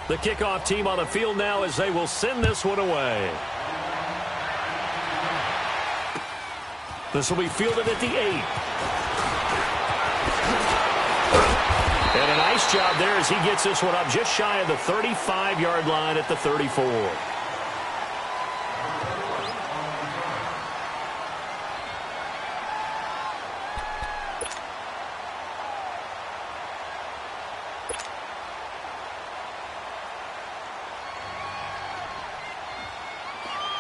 The kickoff team on the field now as they will send this one away. This will be fielded at the 8. And a nice job there as he gets this one up just shy of the 35-yard line at the 34.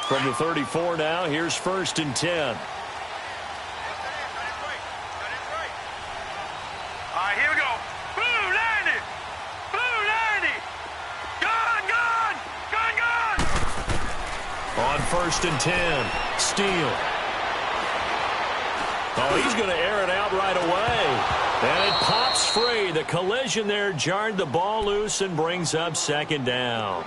From the 34 now, here's 1st and 10. All right, here we go. Blue 90. Blue 90. Gone. On 1st and 10, Steele. Oh, he's going to air it out right away. And it pops free. The collision there jarred the ball loose and brings up 2nd down.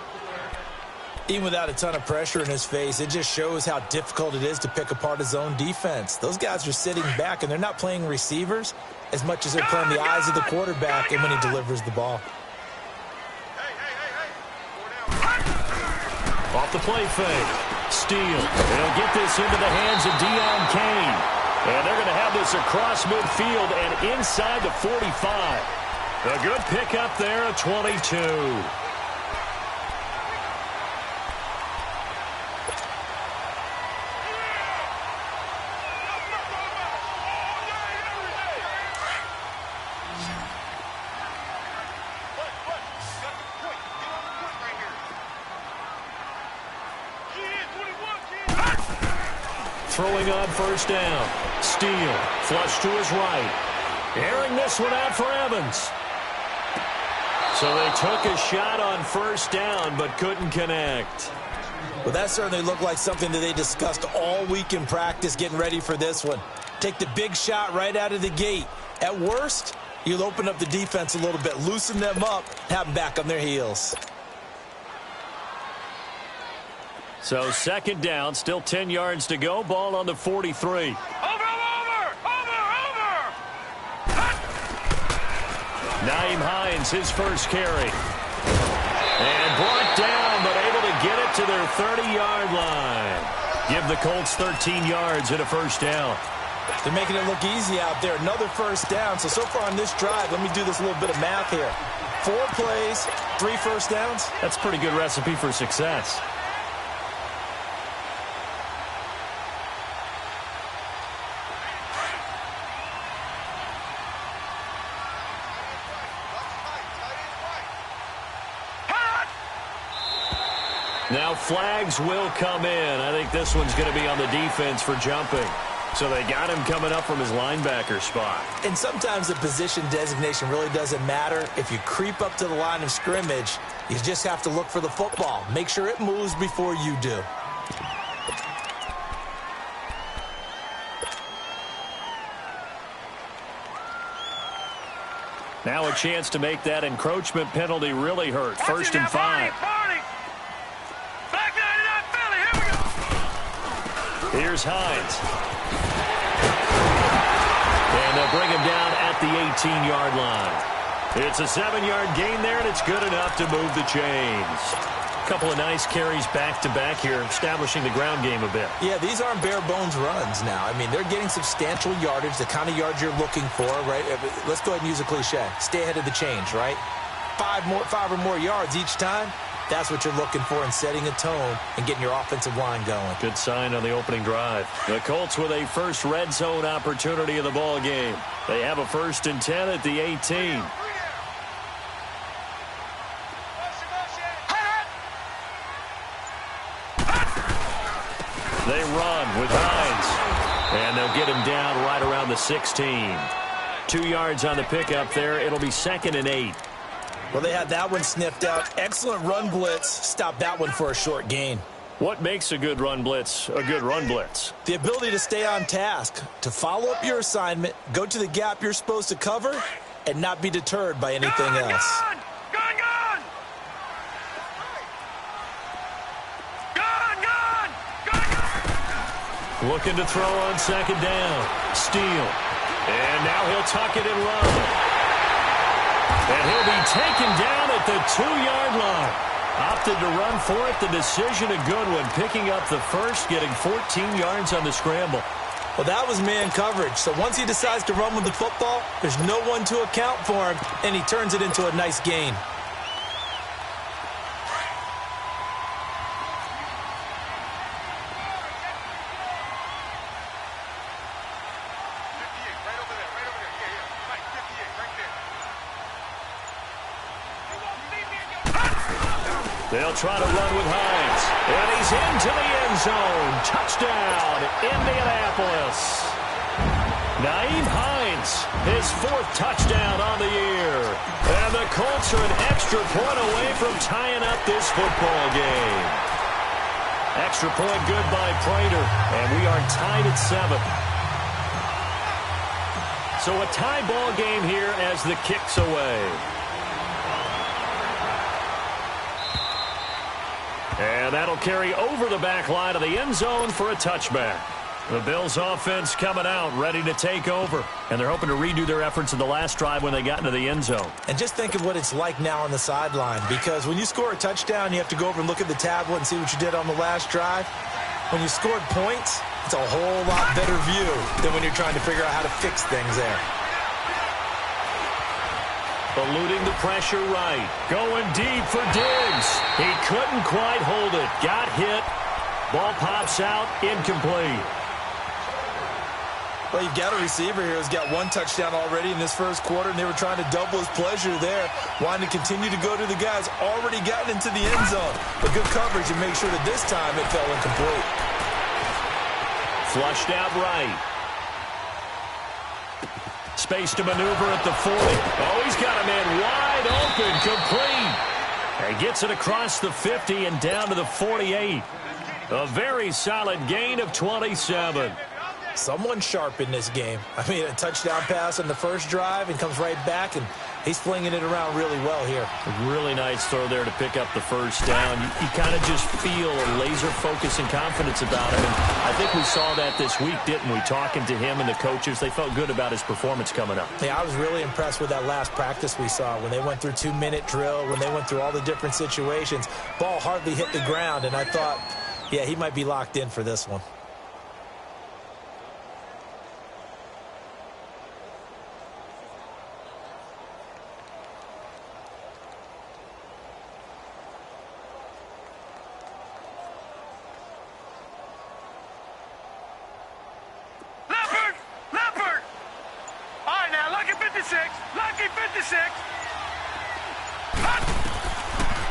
Even without a ton of pressure in his face, it just shows how difficult it is to pick apart his own defense. Those guys are sitting back, and they're not playing receivers as much as they're playing the eyes of the quarterback and when he delivers the ball. Off the play fake. Steele. They'll get this into the hands of Deion Kane. And they're going to have this across midfield and inside the 45. A good pickup there at 22. Throwing on 1st down. Steele, flush to his right. Airing this one out for Evans. So they took a shot on 1st down, but couldn't connect. Well, that certainly looked like something that they discussed all week in practice getting ready for this one. Take the big shot right out of the gate. At worst, you'll open up the defense a little bit, loosen them up, have them back on their heels. So 2nd down, still 10 yards to go. Ball on the 43. Over. Nyheim Hines, his first carry. And brought down, but able to get it to their 30-yard line. Give the Colts 13 yards and a 1st down. They're making it look easy out there. Another 1st down. So far on this drive, let me do this little bit of math here. 4 plays, 3 1st downs. That's a pretty good recipe for success. Now flags will come in. I think this one's going to be on the defense for jumping. So they got him coming up from his linebacker spot. And sometimes the position designation really doesn't matter. If you creep up to the line of scrimmage, you just have to look for the football. Make sure it moves before you do. Now a chance to make that encroachment penalty really hurt. 1st and 5. Here's Hines. And they'll bring him down at the 18-yard line. It's a 7-yard gain there, and it's good enough to move the chains. A couple of nice carries back-to-back here, establishing the ground game a bit. Yeah, these aren't bare-bones runs now. I mean, they're getting substantial yardage, the kind of yards you're looking for, right? Let's go ahead and use a cliche. Stay ahead of the chains, right? 5 or more yards each time. That's what you're looking for in setting a tone and getting your offensive line going. Good sign on the opening drive. The Colts with a first red zone opportunity of the ball game. They have a 1st and 10 at the 18. They run with Hines. And they'll get him down right around the 16. 2 yards on the pickup there. It'll be 2nd and 8. Well, they had that one sniffed out. Excellent run blitz. Stop that one for a short gain. What makes a good run blitz a good run blitz? The ability to stay on task, to follow up your assignment, go to the gap you're supposed to cover, and not be deterred by anything else. Looking to throw on 2nd down. Steele. And now he'll tuck it and run. And he'll be taken down at the 2-yard line. Opted to run for it. The decision a good one. Picking up the first, getting 14 yards on the scramble. Well, that was man coverage. So once he decides to run with the football, there's no one to account for him, and he turns it into a nice gain. They'll try to run with Hines. And he's into the end zone. Touchdown, Indianapolis. Nyheim Hines, his 4th touchdown on the year. And the Colts are an extra point away from tying up this football game. Extra point good by Prater. And we are tied at 7. So a tie ball game here as the kick's away. And that'll carry over the back line of the end zone for a touchback. The Bills offense coming out, ready to take over. And they're hoping to redo their efforts in the last drive when they got into the end zone. And just think of what it's like now on the sideline. Because when you score a touchdown, you have to go over and look at the tablet and see what you did on the last drive. When you scored points, it's a whole lot better view than when you're trying to figure out how to fix things there. Eluding the pressure right. Going deep for Diggs. He couldn't quite hold it. Got hit. Ball pops out. Incomplete. Well, you've got a receiver here who's got 1 touchdown already in this first quarter, and they were trying to double his pleasure there, wanting to continue to go to the guys already gotten into the end zone. But good coverage and make sure that this time it fell incomplete. Flushed out right. Space to maneuver at the 40. Oh, he's got a man wide open, complete. And gets it across the 50 and down to the 48. A very solid gain of 27. Someone sharp in this game. I mean, a touchdown pass on the first drive and comes right back, and he's flinging it around really well here. A really nice throw there to pick up the first down. You kind of just feel a laser focus and confidence about him. And I think we saw that this week, didn't we? Talking to him and the coaches, they felt good about his performance coming up. Yeah, I was really impressed with that last practice we saw when they went through 2-minute drill, when they went through all the different situations. Ball hardly hit the ground, and I thought, yeah, he might be locked in for this one.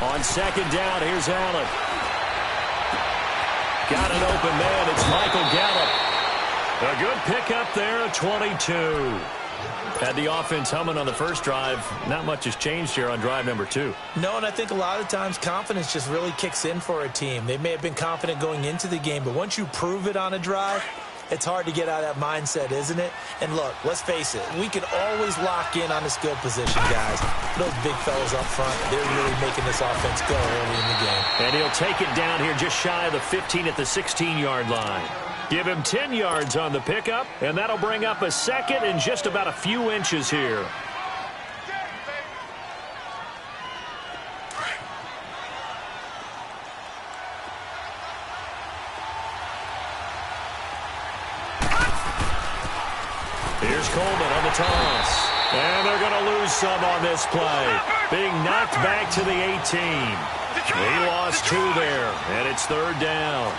On second down, here's Allen. Got an open man. It's Michael Gallup. A good pickup there, 22. Had the offense humming on the first drive. Not much has changed here on drive number 2. No, and I think a lot of times confidence just really kicks in for a team. They may have been confident going into the game, but once you prove it on a drive, it's hard to get out of that mindset, isn't it? And look, let's face it, we can always lock in on the skill position, guys. Those big fellas up front, they're really making this offense go early in the game. And he'll take it down here just shy of the 15 at the 16-yard line. Give him 10 yards on the pickup, and that'll bring up a second and just about a few inches here. Here's Coleman on the toss. And they're going to lose some on this play. Being knocked back to the 18. He lost 2 there, and it's third down.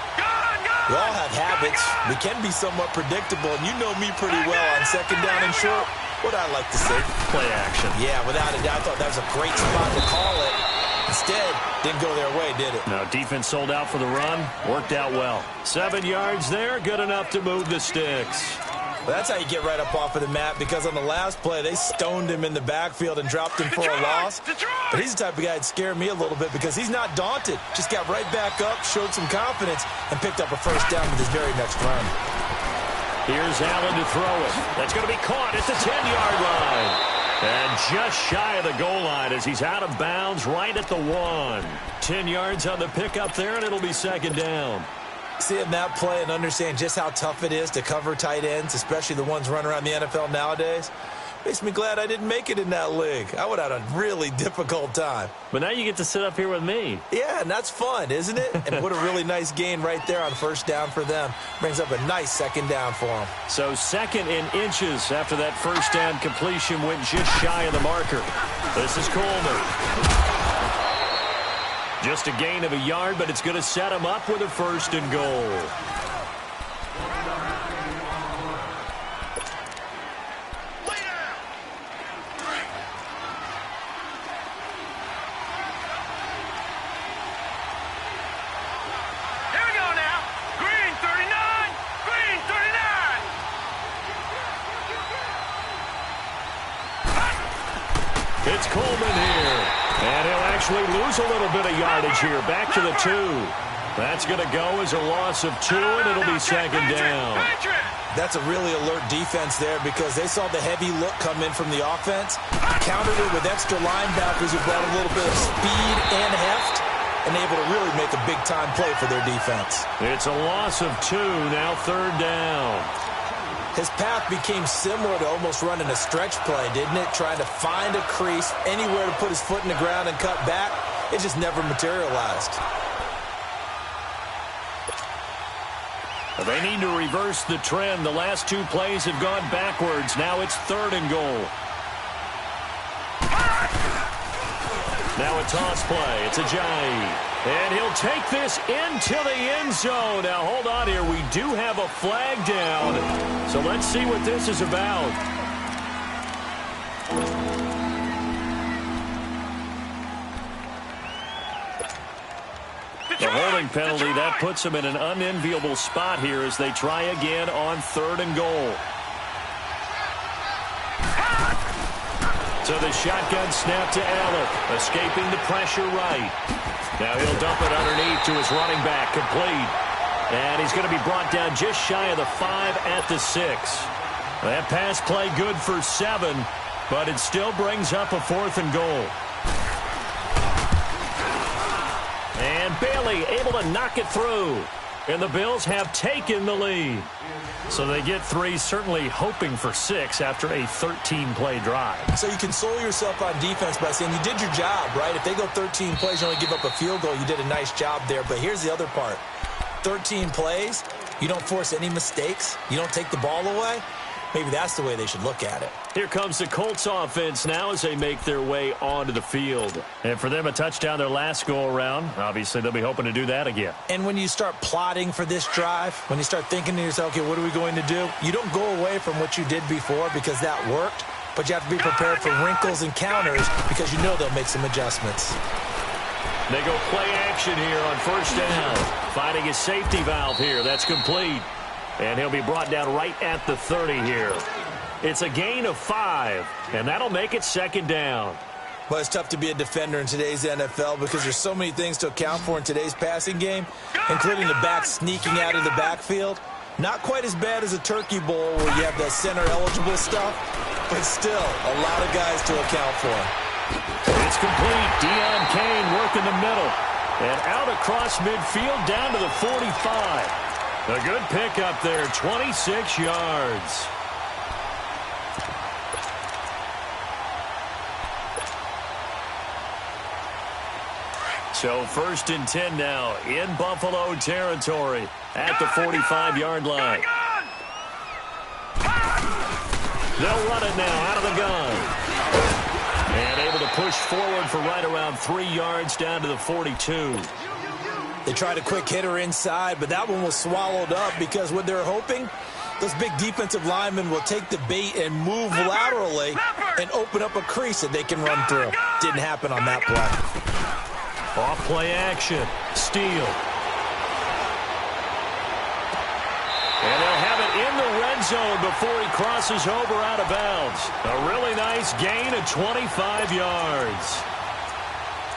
We all have habits. We can be somewhat predictable, and you know me pretty well on second down and short. What I like to say? Play action. Yeah, without a doubt, I thought that was a great spot to call it. Instead, didn't go their way, did it? No, defense sold out for the run. Worked out well. 7 yards there, good enough to move the sticks. Well, that's how you get right up off of the mat, because on the last play, they stoned him in the backfield and dropped him for a loss. But he's the type of guy that scared me a little bit because he's not daunted. Just got right back up, showed some confidence, and picked up a first down with his very next run. Here's Allen to throw it. That's going to be caught at the 10-yard line. And just shy of the goal line as he's out of bounds right at the 1. 10 yards on the pickup there, and it'll be second down. Seeing that play and understand just how tough it is to cover tight ends, especially the ones running around the NFL nowadays. Makes me glad I didn't make it in that league. I would have had a really difficult time. But now you get to sit up here with me. Yeah, and that's fun, isn't it? And what a really nice gain right there on first down for them. Brings up a nice second down for them. So second in inches after that first down completion went just shy of the marker. This is Coleman. Just a gain of a yard, but it's going to set him up with a first and goal. It's Coleman here. And he'll actually lose a little bit of yardage here. Back to the 2. That's going to go as a loss of 2, and it'll be second down. That's a really alert defense there because they saw the heavy look come in from the offense, countered it with extra linebackers who brought a little bit of speed and heft, and able to really make a big-time play for their defense. It's a loss of 2, now third down. His path became similar to almost running a stretch play, didn't it? Trying to find a crease, anywhere to put his foot in the ground and cut back. It just never materialized. They need to reverse the trend. The last 2 plays have gone backwards. Now it's third and goal. Now a toss play. It's Ajayi. And he'll take this into the end zone. Now, hold on here. We do have a flag down. So let's see what this is about. The holding penalty, that puts them in an unenviable spot here as they try again on third and goal. So the shotgun snap to Allen, escaping the pressure right. Now he'll dump it underneath to his running back, complete. And he's going to be brought down just shy of the 5 at the 6. That pass play good for 7, but it still brings up a fourth and goal. And Bailey able to knock it through. And the Bills have taken the lead. So they get 3, certainly hoping for 6 after a 13-play drive. So you console yourself on defense by saying you did your job, right? If they go 13 plays, you only give up a field goal, you did a nice job there. But here's the other part. 13 plays, you don't force any mistakes, you don't take the ball away. Maybe that's the way they should look at it. Here comes the Colts offense now as they make their way onto the field. And for them, a touchdown their last go-around. Obviously, they'll be hoping to do that again. And when you start plotting for this drive, when you start thinking to yourself, okay, what are we going to do? You don't go away from what you did before because that worked, but you have to be prepared for wrinkles and counters because you know they'll make some adjustments. They go play action here on first down. Finding his safety valve here. That's complete. And he'll be brought down right at the 30 here. It's a gain of 5, and that'll make it second down. Well, it's tough to be a defender in today's NFL because there's so many things to account for in today's passing game, including the back sneaking out of the backfield. Not quite as bad as a turkey bowl where you have that center-eligible stuff, but still a lot of guys to account for. It's complete. Deon Cain working the middle. And out across midfield down to the 45. A good pickup there, 26 yards. So first and 10 now in Buffalo territory at the 45-yard line. They'll run it now out of the gun. And able to push forward for right around 3 yards down to the 42. They tried a quick hitter inside, but that one was swallowed up because what they're hoping, those big defensive linemen will take the bait and move laterally and open up a crease that they can run through. Didn't happen on that play. Off play action. Steele. And they'll have it in the red zone before he crosses over out of bounds. A really nice gain of 25 yards.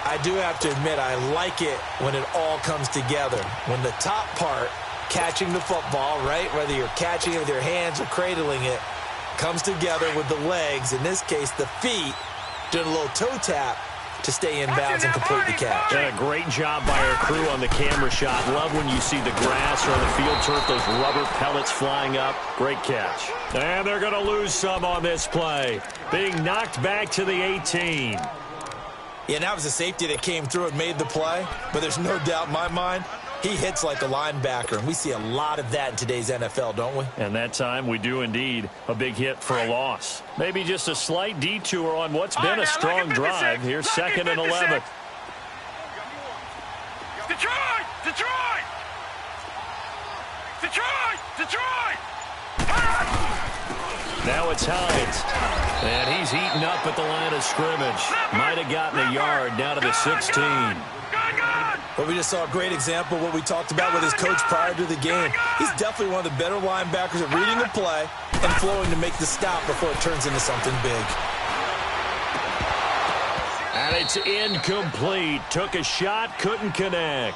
I do have to admit, I like it when it all comes together. When the top part, catching the football, right, whether you're catching it with your hands or cradling it, comes together with the legs, in this case the feet, doing a little toe tap. to stay in bounds and complete the catch. And a great job by our crew on the camera shot. Love when you see the grass or the field turf, those rubber pellets flying up. Great catch. And they're going to lose some on this play. Being knocked back to the 18. Yeah, and that was a safety that came through and made the play. But there's no doubt in my mind, he hits like a linebacker. And we see a lot of that in today's NFL, don't we? And that time we do indeed. A big hit for a loss. Maybe just a slight detour on what's been a strong drive. Here's 2nd and 11. Detroit! Detroit! Detroit! Detroit! Now it's Hines. And he's eaten up at the line of scrimmage. Might have gotten a yard down to the 16. But we just saw a great example of what we talked about with his coach prior to the game. He's definitely one of the better linebackers at reading the play and flowing to make the stop before it turns into something big. And it's incomplete. Took a shot, couldn't connect.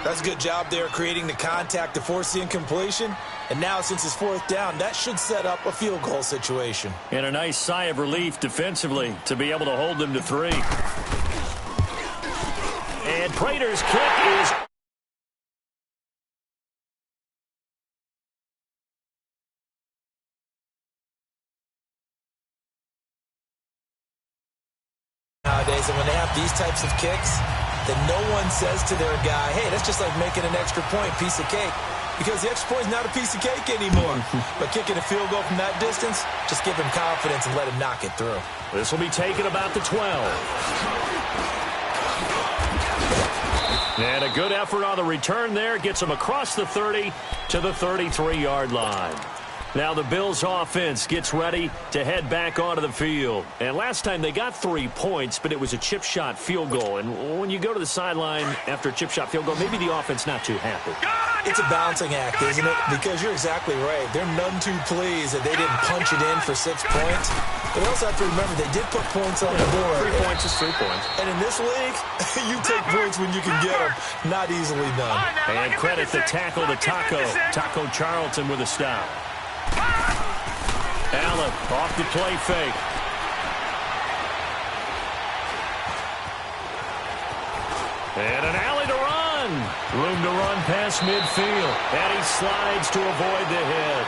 That's a good job there creating the contact to force the incompletion. And now, since it's 4th down, that should set up a field goal situation. And a nice sigh of relief defensively to be able to hold them to 3. And Prater's kick is... nowadays, and when they have these types of kicks, then no one says to their guy, hey, that's just like making an extra point, piece of cake. Because the extra point is not a piece of cake anymore. But kicking a field goal from that distance, just give him confidence and let him knock it through. This will be taken about the 12. And a good effort on the return there. Gets him across the 30 to the 33-yard line. Now the Bills offense gets ready to head back onto the field. And last time they got 3 points, but it was a chip shot field goal. And when you go to the sideline after a chip shot field goal, maybe the offense not too happy. It's a balancing act, isn't it? Because you're exactly right. They're none too pleased that they didn't punch it in for 6 points. But we also have to remember they did put points on the board. 3 points is 3 points. And in this league, you take points when you can get them. Not easily done. And credit the tackle to Taco Charlton with a stop. Allen off the play fake. And an alley to run. Room to run past midfield. And he slides to avoid the hit.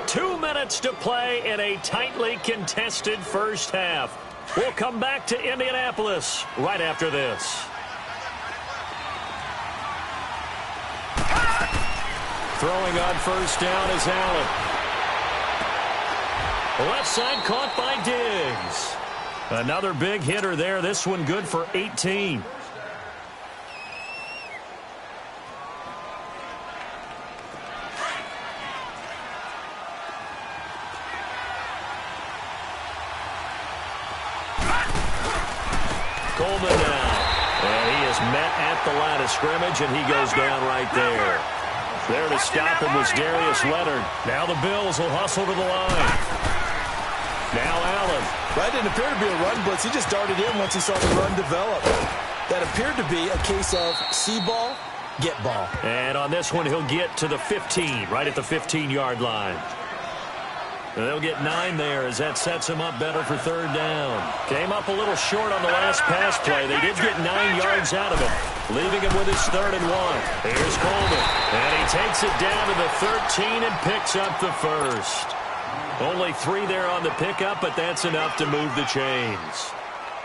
2 minutes to play in a tightly contested first half. We'll come back to Indianapolis right after this. Throwing on first down is Allen. Left side caught by Diggs. Another big hitter there. This one good for 18. Coleman now. And he is met at the line of scrimmage, and he goes down right there. There to stop him was Darius Leonard. Now the Bills will hustle to the line. Now Allen. That didn't appear to be a run blitz. He just darted in once he saw the run develop. That appeared to be a case of see ball, get ball. And on this one, he'll get to the 15, right at the 15-yard line. They'll get 9 there as that sets him up better for 3rd down. Came up a little short on the last pass play. They did get 9 yards out of it, leaving him with his 3rd and 1. Here's Coleman, and he takes it down to the 13 and picks up the first. Only 3 there on the pickup, but that's enough to move the chains.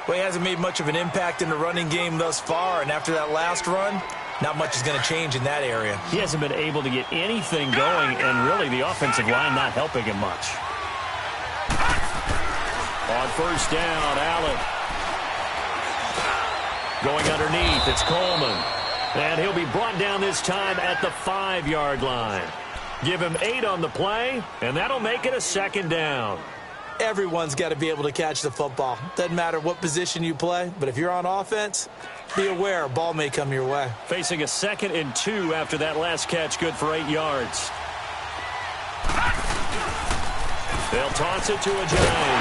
Well, he hasn't made much of an impact in the running game thus far, and after that last run, not much is going to change in that area. He hasn't been able to get anything going, and really the offensive line not helping him much. On first down, Allen. Going underneath, it's Coleman. And he'll be brought down this time at the 5-yard line. Give him 8 on the play, and that'll make it a 2nd down. Everyone's got to be able to catch the football. Doesn't matter what position you play, but if you're on offense, be aware a ball may come your way. Facing a 2nd and 2 after that last catch, good for 8 yards. They'll toss it to Ajayi.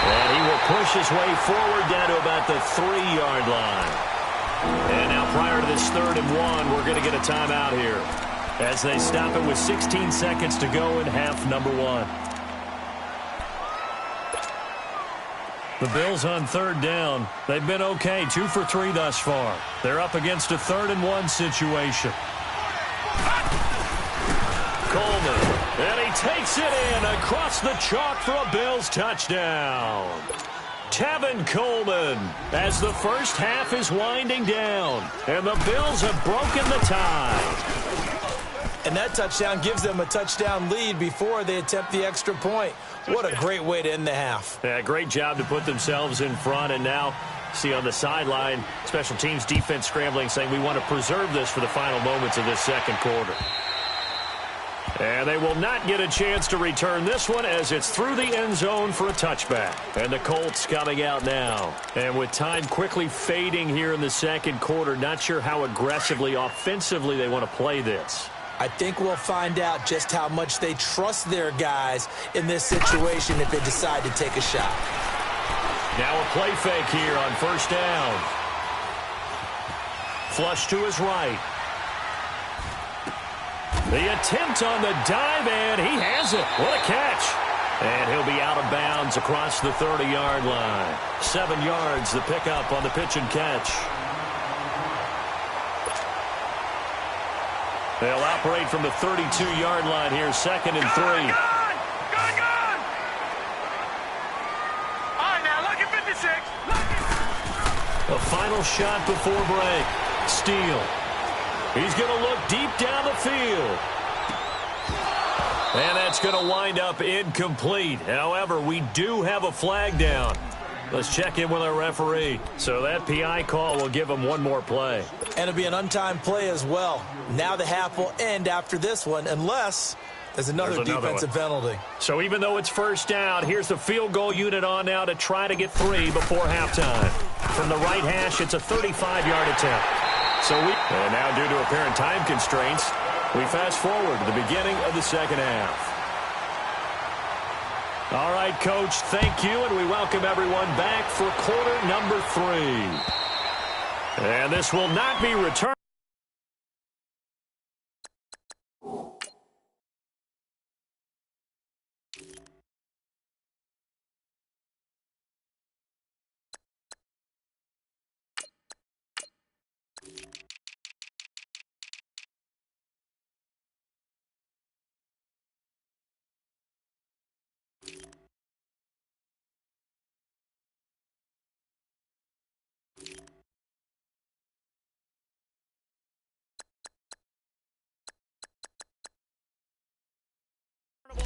And he will push his way forward down to about the 3-yard line. And now prior to this 3rd and 1, we're going to get a timeout here as they stop it with 16 seconds to go in half number 1. The Bills on third down. They've been okay, 2 for 3 thus far. They're up against a 3rd-and-1 situation. Coleman, and he takes it in across the chalk for a Bills touchdown. Tevin Coleman, as the first half is winding down, and the Bills have broken the tie. And that touchdown gives them a touchdown lead before they attempt the extra point. What a great way to end the half. Yeah, great job to put themselves in front, and now see on the sideline, special teams defense scrambling, saying we want to preserve this for the final moments of this second quarter. And they will not get a chance to return this one as it's through the end zone for a touchback. And the Colts coming out now. And with time quickly fading here in the second quarter, not sure how aggressively, offensively they want to play this. I think we'll find out just how much they trust their guys in this situation if they decide to take a shot. Now a play fake here on first down. Flush to his right. The attempt on the dive, and he has it. What a catch. And he'll be out of bounds across the 30-yard line. 7 yards, the pickup on the pitch and catch. They'll operate from the 32-yard line here, 2nd and 3. Good! All right, now, look at 56. A final shot before break. Steele. He's going to look deep down the field. And that's going to wind up incomplete. However, we do have a flag down. Let's check in with our referee. So that PI call will give him one more play. And it'll be an untimed play as well. Now the half will end after this one unless there's another defensive penalty. So even though it's first down, here's the field goal unit on now to try to get 3 before halftime. From the right hash, it's a 35-yard attempt. And now due to apparent time constraints, we fast forward to the beginning of the second half. All right, Coach, thank you, and we welcome everyone back for quarter number 3. And this will not be returned.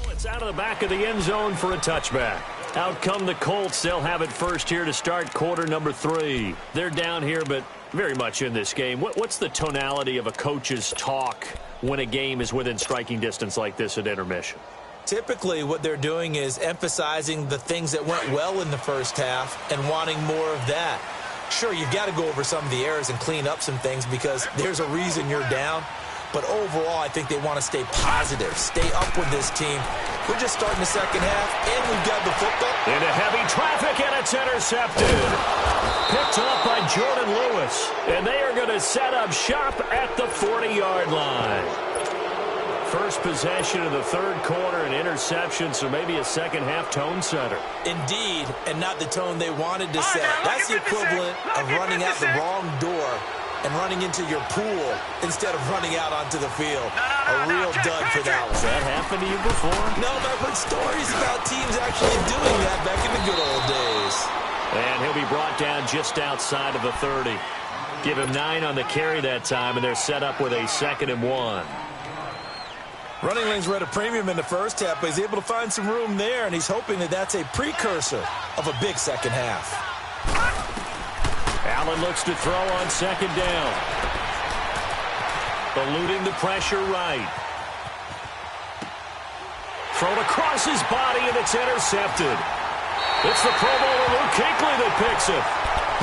It's out of the back of the end zone for a touchback. Out come the Colts. They'll have it first here to start quarter number 3. They're down here, but very much in this game. What's the tonality of a coach's talk when a game is within striking distance like this at intermission? Typically, what they're doing is emphasizing the things that went well in the first half and wanting more of that. Sure, you've got to go over some of the errors and clean up some things because there's a reason you're down. But overall, I think they want to stay positive, stay up with this team. We're just starting the second half, and we've got the football. Into heavy traffic, and it's intercepted. Picked up by Jordan Lewis. And they are going to set up shop at the 40-yard line. First possession of the third quarter, an interception, so maybe a second-half tone setter. Indeed, and not the tone they wanted to set. That's the equivalent of running out the wrong door and running into your pool instead of running out onto the field. A real dud for that one. Has that happened to you before? No, but I've heard stories about teams actually doing that back in the good old days. And he'll be brought down just outside of the 30. Give him 9 on the carry that time, and they're set up with a 2nd and 1. Running lanes were at a premium in the first half, but he's able to find some room there, and he's hoping that that's a precursor of a big second half. Allen looks to throw on second down. Eluding the pressure right. Thrown across his body, and it's intercepted. It's the Pro Bowler Luke Kuechly that picks it.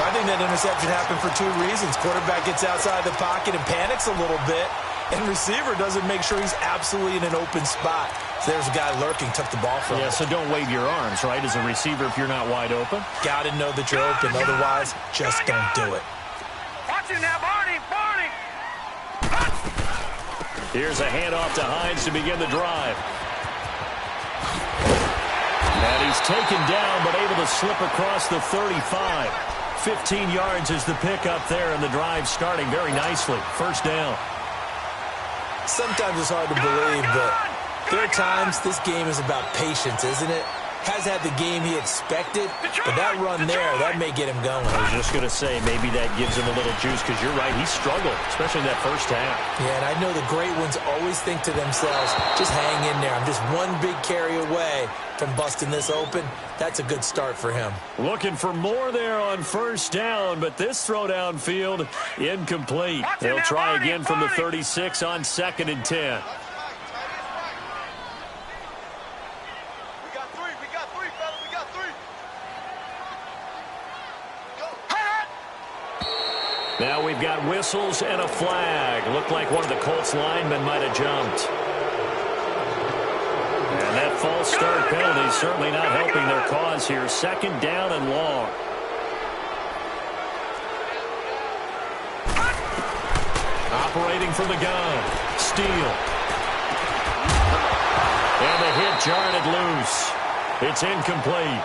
I think that interception happened for 2 reasons. Quarterback gets outside the pocket and panics a little bit, and receiver doesn't make sure he's absolutely in an open spot. So there's a guy lurking, took the ball from him. Yeah, so don't wave your arms, right, as a receiver if you're not wide open. Got to know that you're open. Otherwise, just don't do it. Watch it now, Barney! Barney! Here's a handoff to Hines to begin the drive. And he's taken down, but able to slip across the 35. 15 yards is the pickup there, and the drive starting very nicely. First down. Sometimes it's hard to believe, but there are times this game is about patience, isn't it? Has had the game he expected, but that run there, that may get him going. I was just going to say, maybe that gives him a little juice, because you're right, he struggled, especially in that first half. Yeah, and I know the great ones always think to themselves, just hang in there. I'm just one big carry away from busting this open. That's a good start for him. Looking for more there on first down, but this throw downfield, incomplete. They'll try again from the 36 on 2nd and 10. Now we've got whistles and a flag. Looked like one of the Colts linemen might have jumped. And that false start penalty is certainly not helping their cause here. 2nd down and long. Operating from the gun. Steele. And the hit jarred it loose. It's incomplete.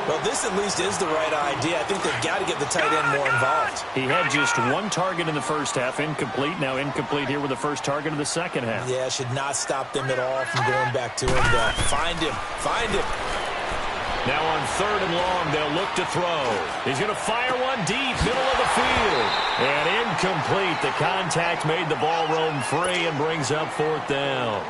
Well, this at least is the right idea. I think they've got to get the tight end more involved. He had just one target in the first half, incomplete. Now incomplete here with the first target of the second half. Yeah, should not stop them at all from going back to him. Find him. Find him. Now on 3rd and long, they'll look to throw. He's going to fire one deep, middle of the field. And incomplete. The contact made the ball roam free and brings up 4th down.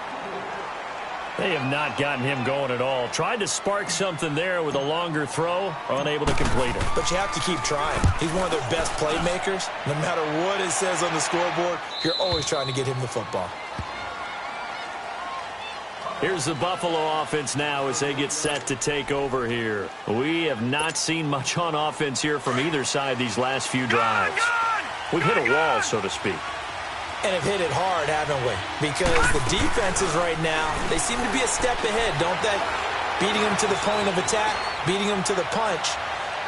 They have not gotten him going at all. Tried to spark something there with a longer throw, unable to complete it. But you have to keep trying. He's one of their best playmakers. No matter what it says on the scoreboard, you're always trying to get him the football. Here's the Buffalo offense now as they get set to take over here. We have not seen much on offense here from either side these last few drives. We've hit a wall, so to speak. And have hit it hard, haven't we? Because the defenses right now, they seem to be a step ahead, don't they? Beating them to the point of attack, beating them to the punch.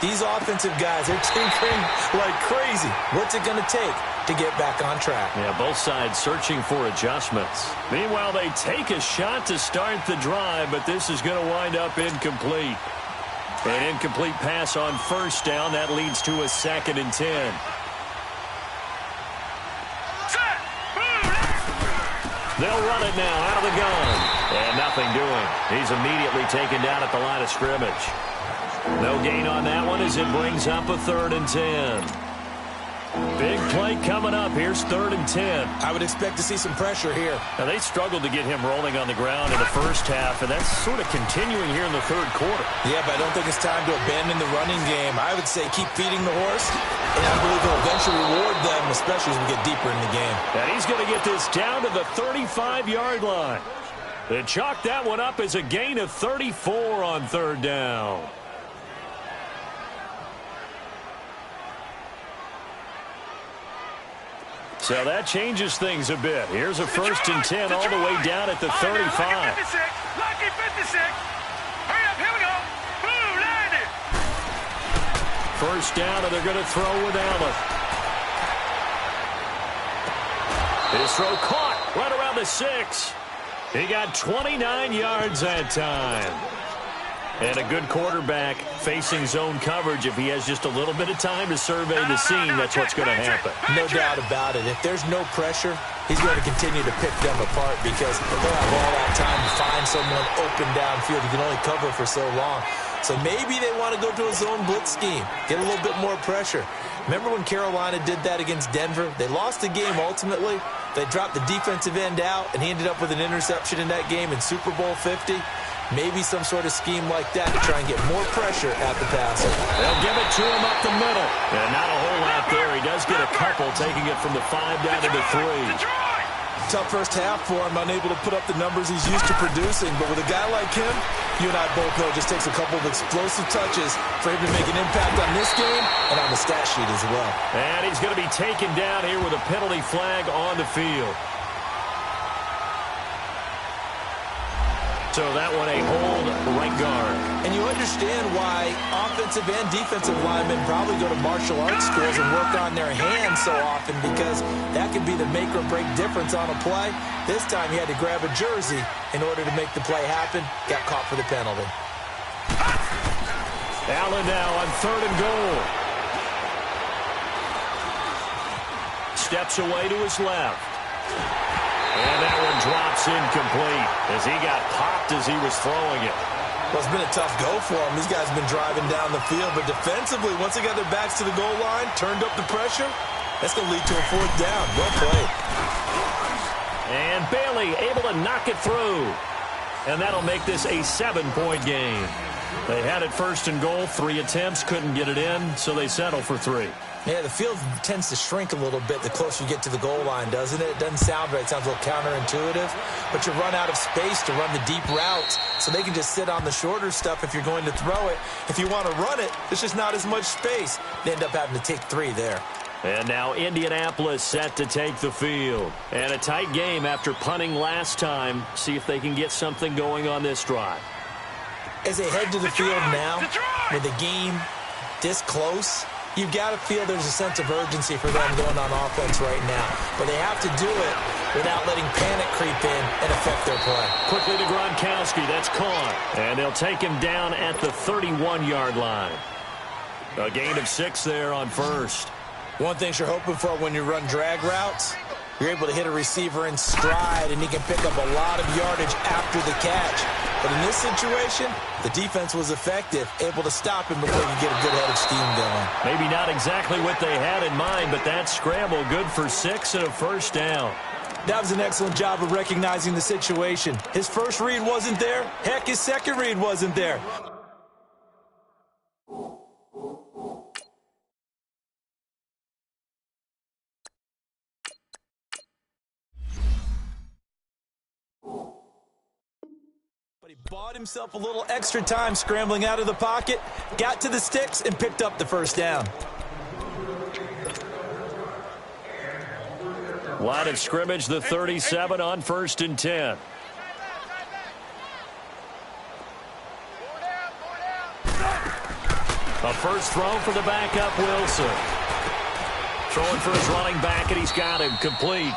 These offensive guys are tinkering like crazy. What's it going to take to get back on track? Yeah, both sides searching for adjustments. Meanwhile, they take a shot to start the drive, but this is going to wind up incomplete. An incomplete pass on first down. That leads to a 2nd and 10. They'll run it now out of the gun. And nothing doing. He's immediately taken down at the line of scrimmage. No gain on that one as it brings up a 3rd and 10. Big play coming up. Here's 3rd and 10. I would expect to see some pressure here. Now, they struggled to get him rolling on the ground in the first half, and that's sort of continuing here in the 3rd quarter. Yeah, but I don't think it's time to abandon the running game. I would say keep feeding the horse, and I believe he'll eventually reward them, especially as we get deeper in the game. And he's going to get this down to the 35-yard line. They chalk that one up as a gain of 34 on 3rd down. So that changes things a bit. Here's a 1st and 10 all the way down at the 35. Lucky 56. Hurry up, here we go. Boom, landed. First down, and they're going to throw with Allen. His throw caught right around the 6. He got 29 yards that time. And a good quarterback facing zone coverage. If he has just a little bit of time to survey the scene, that's what's going to happen. No doubt about it. If there's no pressure, he's going to continue to pick them apart because they'll have all that time to find someone open downfield. He can only cover for so long. So maybe they want to go to a zone blitz scheme, get a little bit more pressure. Remember when Carolina did that against Denver? They lost the game ultimately. They dropped the defensive end out, and he ended up with an interception in that game in Super Bowl 50. Maybe some sort of scheme like that to try and get more pressure at the passer. They'll give it to him up the middle. And not a whole lot there. He does get a couple, taking it from the 5 down to the 3. Tough first half for him, unable to put up the numbers he's used to producing. But with a guy like him, you and I both know it just takes a couple of explosive touches for him to make an impact on this game and on the stat sheet as well. And he's going to be taken down here with a penalty flag on the field. So that one a hold right guard. And you understand why offensive and defensive linemen probably go to martial arts schools and work on their hands so often, because that could be the make or break difference on a play. This time he had to grab a jersey in order to make the play happen. Got caught for the penalty. Allen now on 3rd and goal. Steps away to his left. And that one drops incomplete as he got popped as he was throwing it. Well, it's been a tough go for him. These guys have been driving down the field, but defensively, once they got their backs to the goal line, turned up the pressure, that's going to lead to a 4th down. Well played. And Bailey able to knock it through. And that'll make this a 7-point game. They had it 1st and goal, 3 attempts, couldn't get it in, so they settle for 3. Yeah, the field tends to shrink a little bit the closer you get to the goal line, doesn't it? It doesn't sound right. It sounds a little counterintuitive. But you run out of space to run the deep routes, so they can just sit on the shorter stuff if you're going to throw it. If you want to run it, there's just not as much space. They end up having to take 3 there. And now Indianapolis set to take the field. And a tight game after punting last time. See if they can get something going on this drive. As they head to the field now, with the game this close, you've got to feel there's a sense of urgency for them going on offense right now. But they have to do it without letting panic creep in and affect their play. Quickly to Gronkowski. That's caught. And they'll take him down at the 31-yard line. A gain of 6 there on 1st. One thing you're hoping for when you run drag routes, you're able to hit a receiver in stride, and he can pick up a lot of yardage after the catch. But in this situation, the defense was effective, able to stop him before he could get a good head of steam going. Maybe not exactly what they had in mind, but that scramble good for 6 and a 1st down. That was an excellent job of recognizing the situation. His first read wasn't there. Heck, his second read wasn't there. But he bought himself a little extra time scrambling out of the pocket, got to the sticks, and picked up the 1st down. Line of scrimmage, the 37 on 1st and 10. A first throw for the backup, Wilson. Throwing for his running back, and he's got him complete.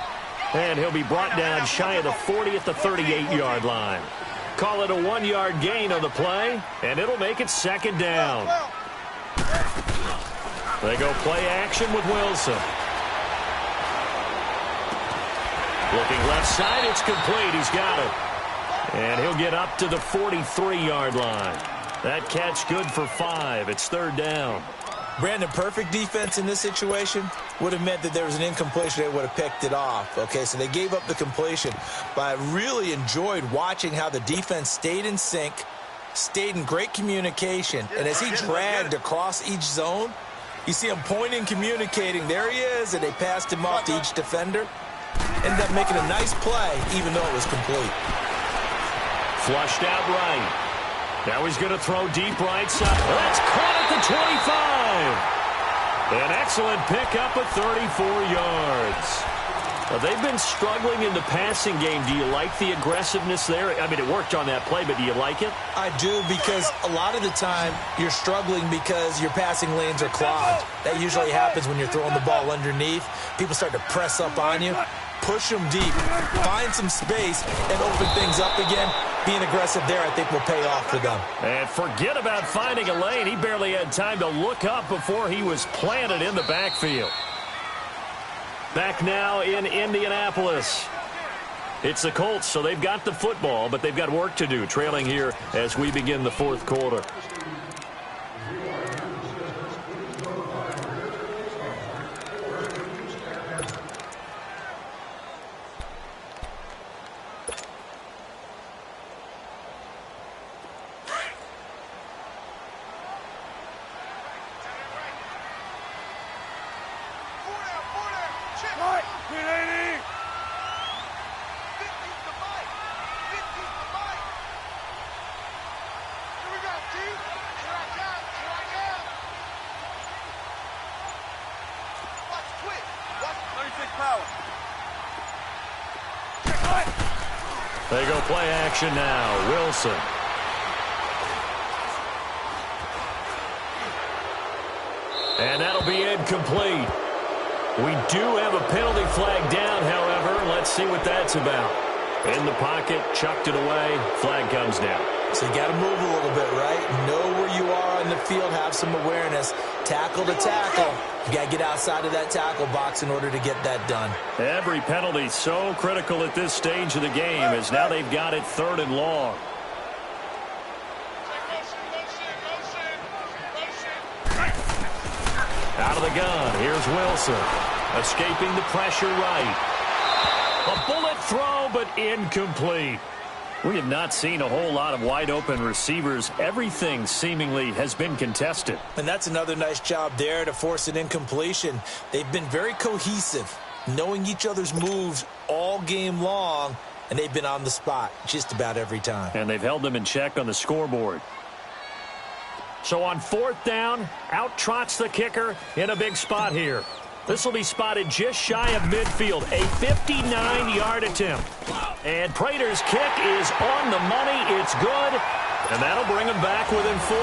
And he'll be brought down shy of the 40 at the 38-yard line. Call it a 1-yard gain on the play, and it'll make it 2nd down. They go play action with Wilson. Looking left side, it's complete. He's got it. And he'll get up to the 43-yard line. That catch good for 5. It's 3rd down. Brandon, perfect defense in this situation would have meant that there was an incompletion. They would have picked it off. Okay, so they gave up the completion. But I really enjoyed watching how the defense stayed in sync, stayed in great communication. And as he dragged across each zone, you see him pointing, communicating. There he is, and they passed him off to each defender. Ended up making a nice play, even though it was complete. Flushed out right. Now he's going to throw deep right side. That's caught at the 25. An excellent pickup of 34 yards. Well, they've been struggling in the passing game. Do you like the aggressiveness there? I mean, it worked on that play, but do you like it? I do, because a lot of the time you're struggling because your passing lanes are clogged. That usually happens when you're throwing the ball underneath. People start to press up on you. Push them deep. Find some space and open things up again. Being aggressive there, I think, will pay off for them. And forget about finding a lane. He barely had time to look up before he was planted in the backfield. Back now in Indianapolis. It's the Colts, so they've got the football, but they've got work to do, trailing here as we begin the 4th quarter. They go play action now. Wilson. And that'll be incomplete. We do have a penalty flag down, however. Let's see what that's about. In the pocket, chucked it away. Flag comes down. So you got to move a little bit, right? Know where you are on the field, have some awareness. Tackle to tackle. You got to get outside of that tackle box in order to get that done. Every penalty so critical at this stage of the game, as now they've got it 3rd and long. Out of the gun, here's Wilson. Escaping the pressure right. A bullet throw, but incomplete. We have not seen a whole lot of wide-open receivers. Everything seemingly has been contested. And that's another nice job there to force an incompletion. They've been very cohesive, knowing each other's moves all game long, and they've been on the spot just about every time. And they've held them in check on the scoreboard. So on 4th down, out trots the kicker in a big spot here. This will be spotted just shy of midfield, a 59-yard attempt. And Prater's kick is on the money. It's good, and that'll bring them back within 4.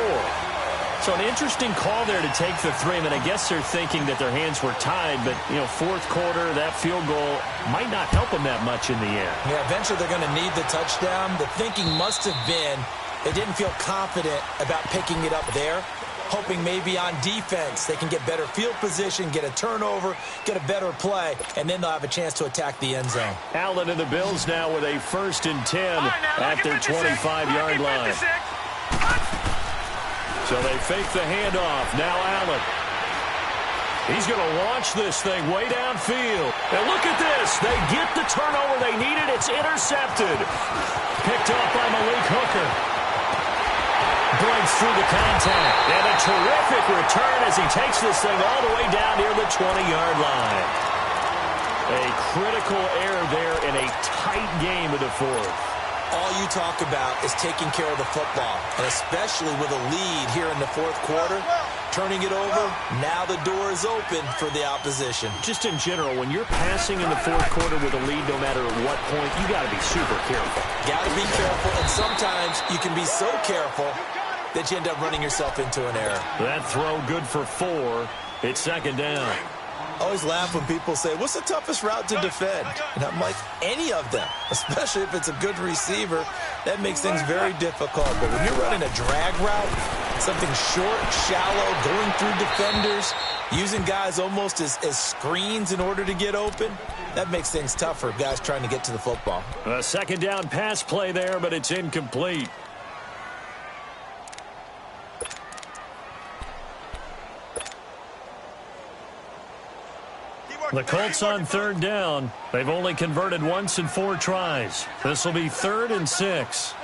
So an interesting call there to take the 3. I mean, I guess they're thinking that their hands were tied, but, you know, 4th quarter, that field goal might not help them that much in the end. Yeah, eventually they're going to need the touchdown. The thinking must have been they didn't feel confident about picking it up there, hoping maybe on defense they can get better field position, get a turnover, get a better play, and then they'll have a chance to attack the end zone. Allen and the Bills now with a 1st and 10 at their 25-yard line. So they fake the handoff. Now Allen. He's going to launch this thing way downfield. And look at this. They get the turnover they needed. It's intercepted. Picked up by Malik Hooker. Breaks through the contact. And a terrific return as he takes this thing all the way down near the 20-yard line. A critical error there in a tight game of the 4th. All you talk about is taking care of the football, and especially with a lead here in the 4th quarter, turning it over, now the door is open for the opposition. Just in general, when you're passing in the 4th quarter with a lead, no matter at what point, you got to be super careful. Got to be careful, and sometimes you can be so careful that you end up running yourself into an error. That throw good for 4. It's 2nd down. I always laugh when people say, what's the toughest route to defend? And I'm like, any of them, especially if it's a good receiver. That makes things very difficult. But when you're running a drag route, something short, shallow, going through defenders, using guys almost as screens in order to get open, that makes things tough for guys trying to get to the football. A 2nd down pass play there, but it's incomplete. The Colts on 3rd down. They've only converted once in 4 tries. This will be 3rd and 6.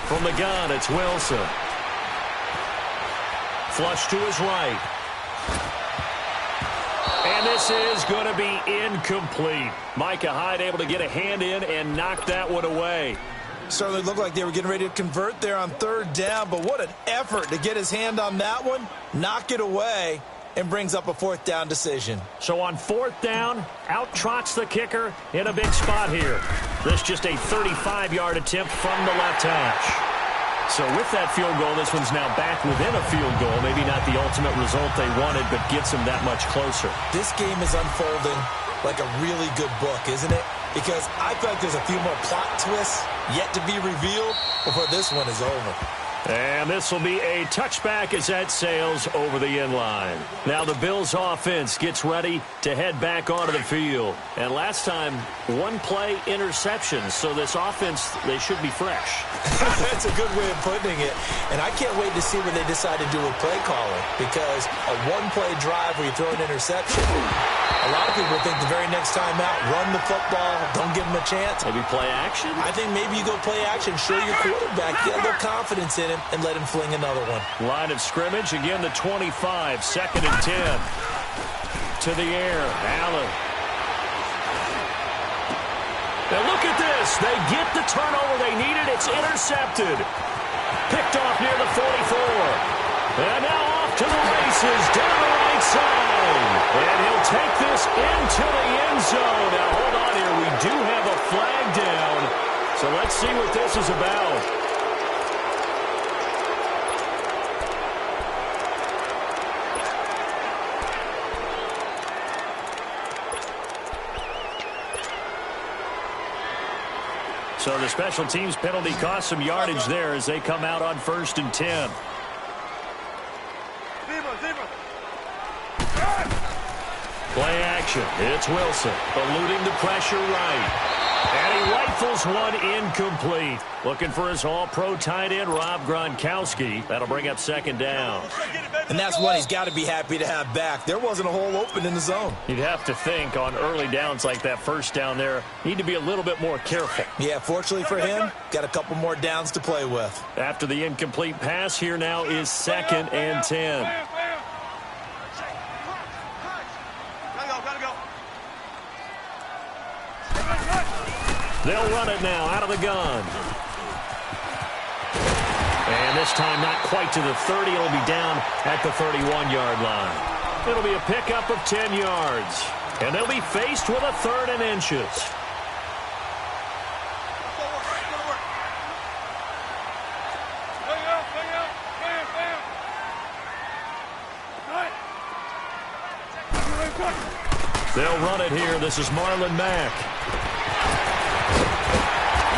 From the gun, it's Wilson. Flush to his right. And this is going to be incomplete. Micah Hyde able to get a hand in and knock that one away. Certainly looked like they were getting ready to convert there on 3rd down, but what an effort to get his hand on that one, knock it away, and brings up a 4th down decision. So on 4th down, out trots the kicker in a big spot here. This just a 35-yard attempt from the left hash. So with that field goal, this one's now back within a field goal. Maybe not the ultimate result they wanted, but gets them that much closer. This game is unfolding like a really good book, isn't it? Because I feel like there's a few more plot twists yet to be revealed before this one is over. And this will be a touchback as that sails over the end line. Now the Bills offense gets ready to head back onto the field. And last time, 1-play interception. So this offense, they should be fresh. That's a good way of putting it. And I can't wait to see what they decide to do with play calling. Because a 1-play drive where you throw an interception, a lot of people think the very next time out, run the football, don't give them a chance. Maybe play action? I think maybe you go play action, show your quarterback, get a little confidence in him, and let him fling another one. Line of scrimmage, again the 25, 2nd and 10. To the air, Allen. Now look at this. They get the turnover they needed. It's intercepted. Picked off near the 44. And now off to the races down the right side. And he'll take this into the end zone. Now hold on here. we do have a flag down. So let's see what this is about. So the special teams penalty cost some yardage there as they come out on 1st and 10. Play action. It's Wilson eluding the pressure right. And he rifles one incomplete. Looking for his all-pro tight end, Rob Gronkowski. That'll bring up 2nd down. And that's one he's got to be happy to have back. There wasn't a hole open in the zone. You'd have to think on early downs like that 1st down there, need to be a little bit more careful. Yeah, fortunately for him, got a couple more downs to play with. After the incomplete pass, here now is 2nd and 10. They'll run it now out of the gun. And this time not quite to the 30. It'll be down at the 31-yard line. It'll be a pickup of 10 yards. And they'll be faced with a 3rd and inches. They'll run it here. This is Marlon Mack.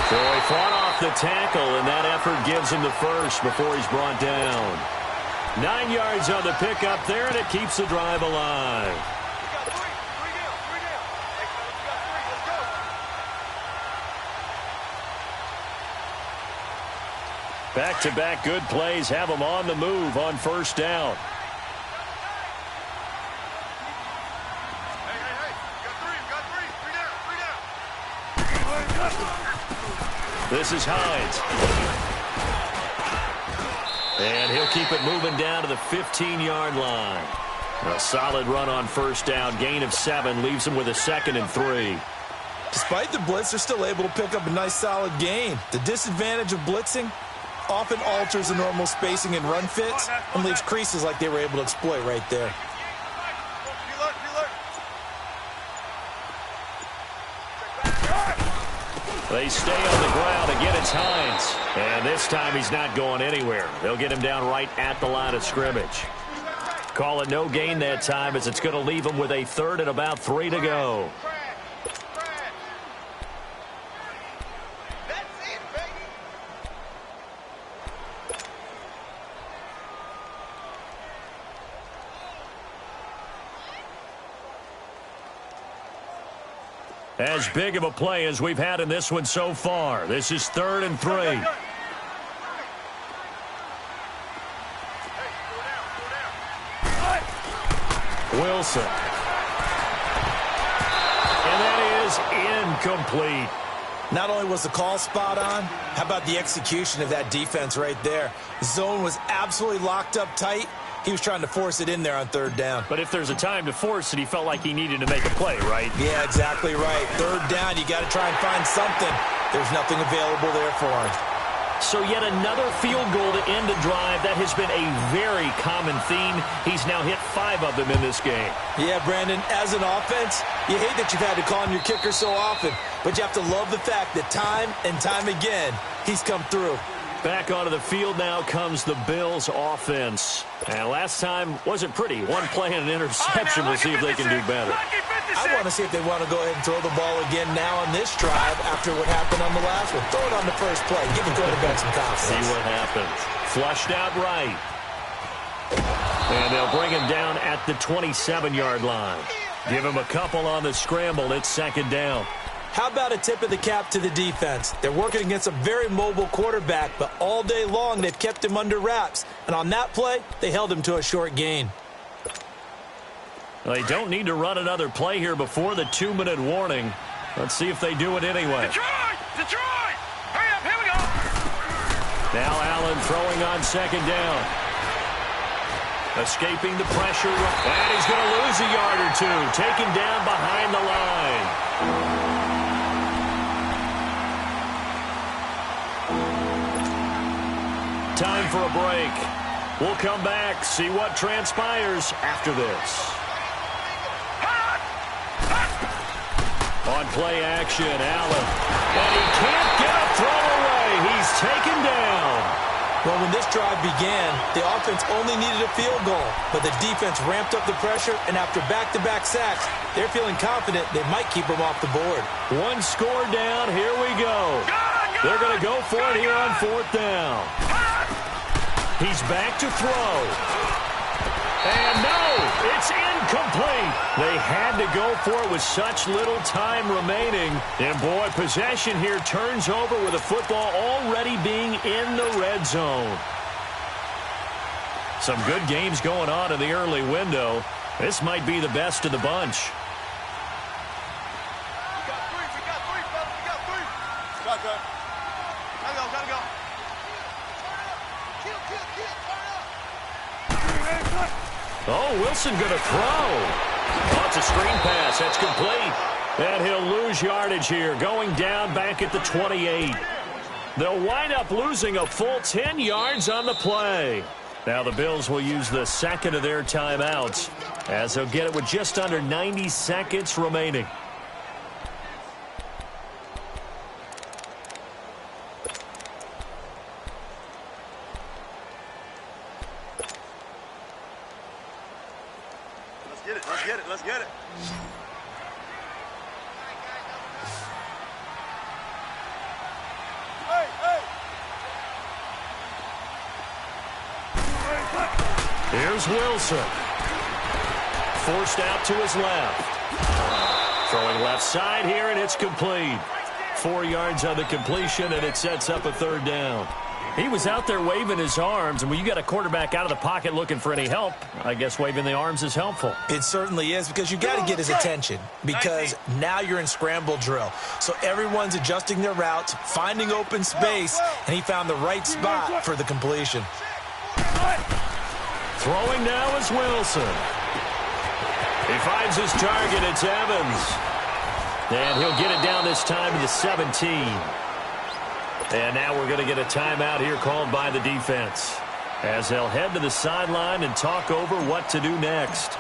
So he fought off the tackle, and that effort gives him the first before he's brought down. 9 yards on the pickup there, and it keeps the drive alive. Back-to-back good plays have them on the move on 1st down. This is Hines. And he'll keep it moving down to the 15-yard line. A solid run on 1st down. Gain of 7 leaves him with a 2nd and 3. Despite the blitz, they're still able to pick up a nice solid gain. The disadvantage of blitzing often alters the normal spacing and run fits and leaves creases like they were able to exploit right there. They stay on the ground. Again, it's Hines. And this time he's not going anywhere. They'll get him down right at the line of scrimmage. Call it no gain that time as it's going to leave him with a 3rd and about 3 to go. As big of a play as we've had in this one so far. This is 3rd and 3. Wilson. And that is incomplete. Not only was the call spot on, how about the execution of that defense right there? Zone was absolutely locked up tight. He was trying to force it in there on 3rd down. But if there's a time to force it, he felt like he needed to make a play, right? Yeah, exactly right. 3rd down, you got to try and find something. There's nothing available there for him. So yet another field goal to end a drive. That has been a very common theme. He's now hit 5 of them in this game. Yeah, Brandon, as an offense, you hate that you've had to call on your kicker so often, but you have to love the fact that time and time again, he's come through. Back onto the field now comes the Bills offense. And last time wasn't pretty. One play and an interception. We'll see if they can do better. I want to see if they want to go ahead and throw the ball again now on this drive after what happened on the last one. Throw it on the first play. Give the quarterback some confidence. See what happens. Flushed out right. And they'll bring him down at the 27-yard line. Give him a couple on the scramble. It's 2nd down. How about a tip of the cap to the defense? They're working against a very mobile quarterback, but all day long they've kept him under wraps. And on that play, they held him to a short gain. They don't need to run another play here before the 2-minute warning. Let's see if they do it anyway. Detroit! Hurry up, here we go! Now Allen throwing on 2nd down. Escaping the pressure. And he's going to lose a yard or 2. Taken down behind the line. Time for a break. We'll come back, see what transpires after this. On play action, Allen. And he can't get a throw away. He's taken down. Well, when this drive began, the offense only needed a field goal, but the defense ramped up the pressure, and after back-to-back sacks, they're feeling confident they might keep them off the board. One score down. Here we go. They're going to go for it here on 4th down. He's back to throw. And no, it's incomplete. They had to go for it with such little time remaining. And, boy, possession here turns over with the football already being in the red zone. Some good games going on in the early window. This might be the best of the bunch. We got three, fellas. We got three. Gotta go. Turn up. Oh, Wilson going to throw. Oh, it's a screen pass. That's complete. And he'll lose yardage here, going down back at the 28. They'll wind up losing a full 10 yards on the play. Now the Bills will use the second of their timeouts, as they'll get it with just under 90 seconds remaining. Let's get it. Here's Wilson. Forced out to his left. Throwing left side here, and it's complete. 4 yards on the completion, and it sets up a 3rd down. He was out there waving his arms, and when you got a quarterback out of the pocket looking for any help, I guess waving the arms is helpful. It certainly is, because you got to get his attention, because now you're in scramble drill. So everyone's adjusting their routes, finding open space, and he found the right spot for the completion. Throwing now is Wilson. He finds his target. It's Evans. And he'll get it down this time to the 17. And now we're going to get a timeout here called by the defense, as they'll head to the sideline and talk over what to do next.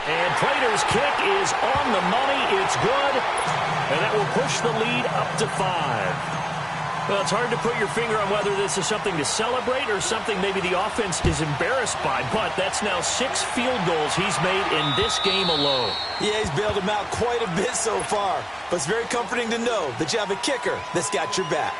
And Prater's kick is on the money. It's good. And that will push the lead up to 5. Well, it's hard to put your finger on whether this is something to celebrate or something maybe the offense is embarrassed by, but that's now 6 field goals he's made in this game alone. Yeah, he's bailed them out quite a bit so far, but it's very comforting to know that you have a kicker that's got your back.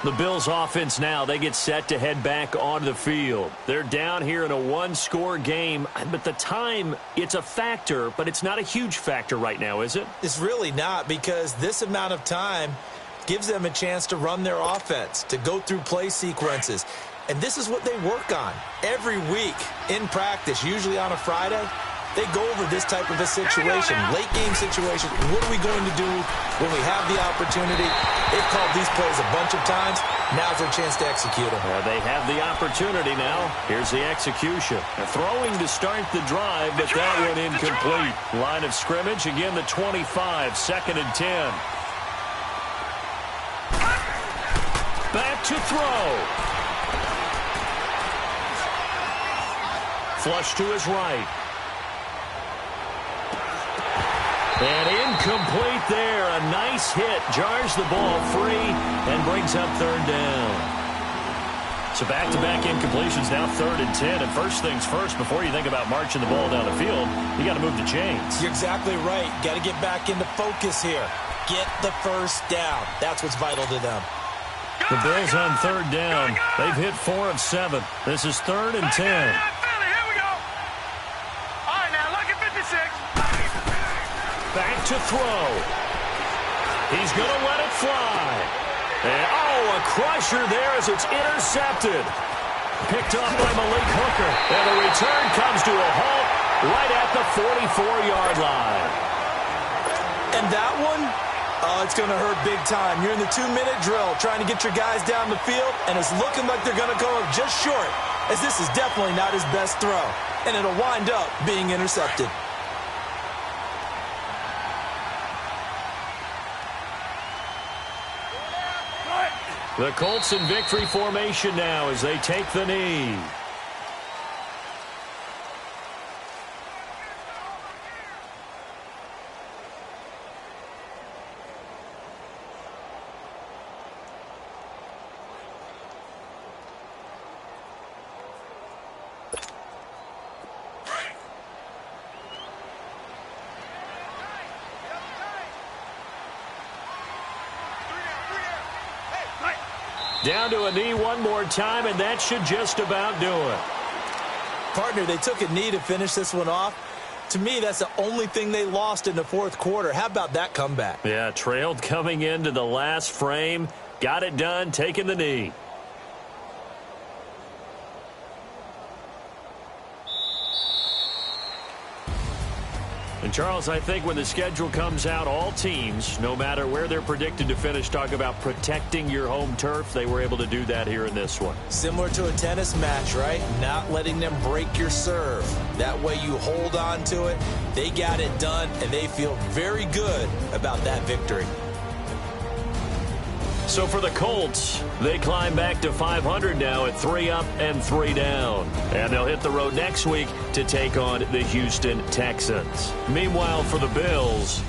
The Bills offense now, they get set to head back onto the field. They're down here in a 1-score game, but the time, it's a factor, but it's not a huge factor right now, is it? It's really not, because this amount of time gives them a chance to run their offense, to go through play sequences. And this is what they work on every week in practice, usually on a Friday. They go over this type of a situation, late game situation. What are we going to do when we have the opportunity? They've called these plays a bunch of times. Now's their chance to execute them. They have the opportunity now. Here's the execution. Throwing to start the drive, but that one incomplete. Line of scrimmage, again the 25, 2nd and 10. Back to throw. Flush to his right. And incomplete there. A nice hit. Jars the ball free and brings up 3rd down. So back-to-back incompletions, now 3rd and 10. And first things first, before you think about marching the ball down the field, you got to move the chains. You're exactly right. Got to get back into focus here. Get the first down. That's what's vital to them. The Bills on 3rd down. They've hit 4 of 7. This is 3rd and 10. Here we go. All right, now, look at 56. Back to throw. He's going to let it fly. And, a crusher there as it's intercepted. Picked up by Malik Hooker. And the return comes to a halt right at the 44-yard line. And that one, it's going to hurt big time. You're in the 2-minute drill trying to get your guys down the field, and it's looking like they're going to come up just short, as this is definitely not his best throw. And it'll wind up being intercepted. The Colts in victory formation now as they take the knee. Down to a knee one more time, and that should just about do it. Partner, they took a knee to finish this one off. To me, that's the only thing they lost in the fourth quarter. How about that comeback? Yeah, trailed coming into the last frame. Got it done, taking the knee. And, Charles, I think when the schedule comes out, all teams, no matter where they're predicted to finish, talk about protecting your home turf. They were able to do that here in this one. Similar to a tennis match, right? Not letting them break your serve. That way you hold on to it. They got it done, and they feel very good about that victory. So for the Colts, they climb back to 500 now at 3 up and 3 down. And they'll hit the road next week to take on the Houston Texans. Meanwhile, for the Bills,